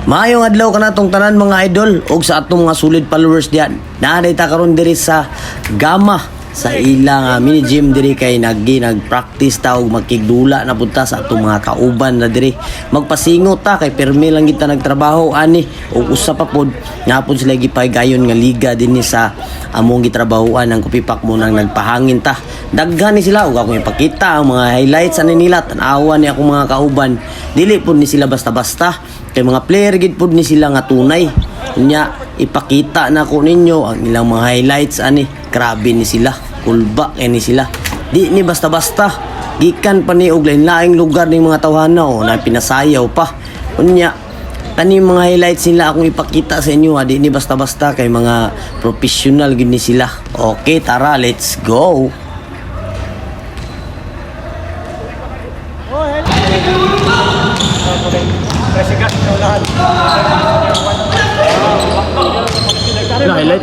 Maayong adlaw ka natong tanan mga idol ug sa atong mga solid followers diyan. Naanay ta karon diri sa Gama sa ilang mini gym diri kay nagpractice ta og magkigdula na punta sa atong mga kauban na diri. Magpasingot ta kay permi lang kita nagtrabaho ani ug usa pa pod napon sila gipahigayon nga liga dinhi sa among gitrabahoan ang kupipak mo nang nagpahangin ta. Daghan ni sila ug ako ipakita ang mga highlights ani nila tan-awan ni akong mga kauban. Dili pod ni sila basta-basta kay mga player gid pod ni sila nga tunay. Unya ipakita na ko ninyo ang ilang mga highlights ani. Grabe ni sila, kulba kay ni sila. Di ni basta-basta. Gikan pa ni og lain-laing lugar ning mga tawhana na pinasayaw pa. Unya kani mga highlights nila akong ipakita sa inyo. Di ni basta-basta kay mga professional gid ni sila. Okay, tara, let's go. Highlight.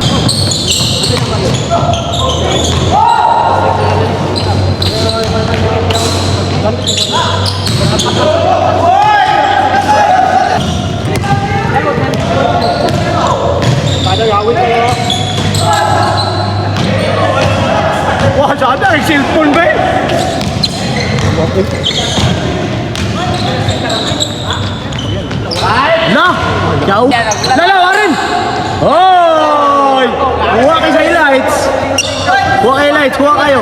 Wah, sana ang cellphone ba? Na! Ciao! Lalawarin! Hoy! Kuha kayo sa highlights! Kuha kayo highlights! Kuha kayo!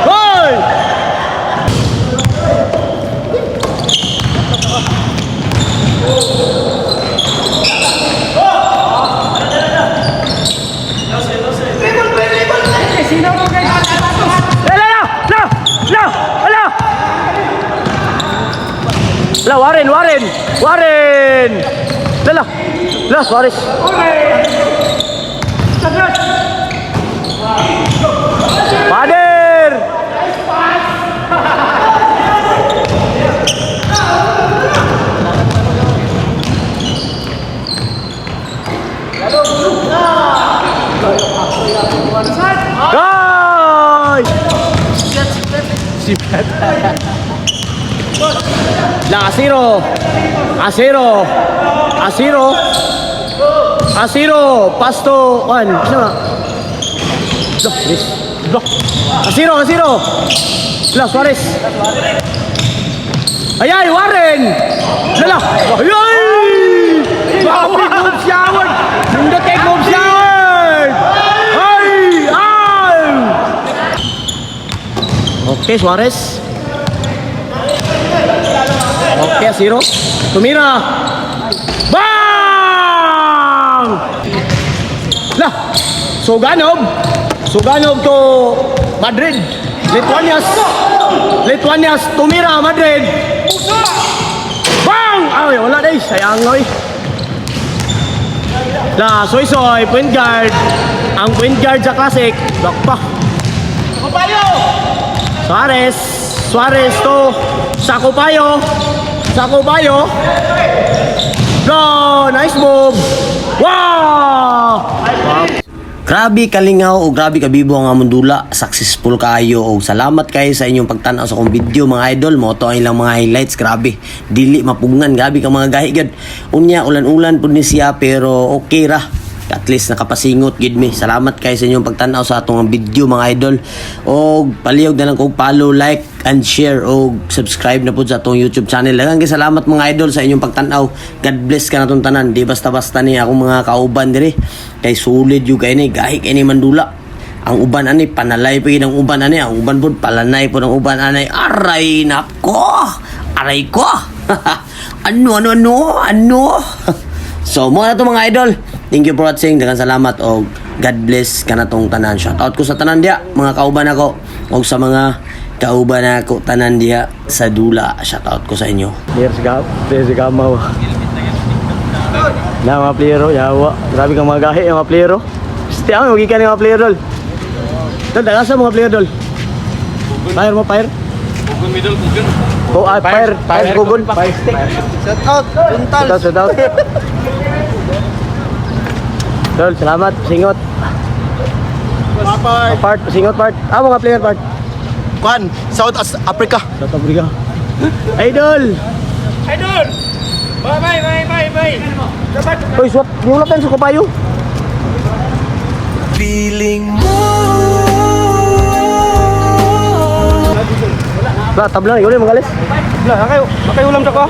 Hoy! Warren! Lala, Suarez! Pader! Guys! Sipat. La Asiro Pasto Juan siapa Asiro La Suarez ayay Warren lala ayay move shower hindi take move shower ay okay Suarez okay Asiro tumira bang lah Suganov to Madrid Lithuanias tumira Madrid bang ay wala day sayang oy la soy point guard ang point guard sa Classic bakpa Suarez to Sakupayo go nice move wow Grabe kalingaw o grabe kabibo ang among dula. Successful kaayo o salamat kayo sa inyong pagtanaw sa akong video mga idol. Mo to ang ilang mga highlights. Grabe. Dili mapugngan. Grabe ka mga gahi gid. Unya ulan-ulan pud ni siya pero okay ra. At least nakapasingot gid mi. Salamat kayo sa inyong pagtanaw sa atong video mga idol. O palihog na lang kog follow, like and share o subscribe na po sa atong YouTube channel. Daghang salamat mga idol sa inyong pagtanaw. God bless ka natong tanan. Di basta-basta ni akong mga kauban diri. Kay solid yung kay ni gahi kay ni mandula. Ang uban ani panalay pa ang uban ani. Ang uban pod palanay pod ang uban ani. Aray nako. Aray ko. ano. So mo na to mga idol. Thank you for watching. Daghang salamat o God bless ka natong tanan. Shout out ko sa tanan dia mga kauban ako o sa mga kauban ako tanan dia sa dula. Shout out ko sa inyo. There's Gama. Na mga playero, yawa. Grabe kang mga gahi yung mga playero. Setiap ang magikan yung mga player dol. Dol, dagas mga player dol. Fire mo, fire. Gugun middle, gugun. Oh, fire gugun. Fire stick. Shout out, Puntal. Shout out. Dol, salamat. Singot. Part, singot part. Mga player part. Kwan, South Africa. South Africa. Idol! Idol! Bye. Uy, swap. Di ulap yan sa kapayo. Feeling mo. Tabla, ikaw na yung mga alis. Wala, nakay ulam sa ko.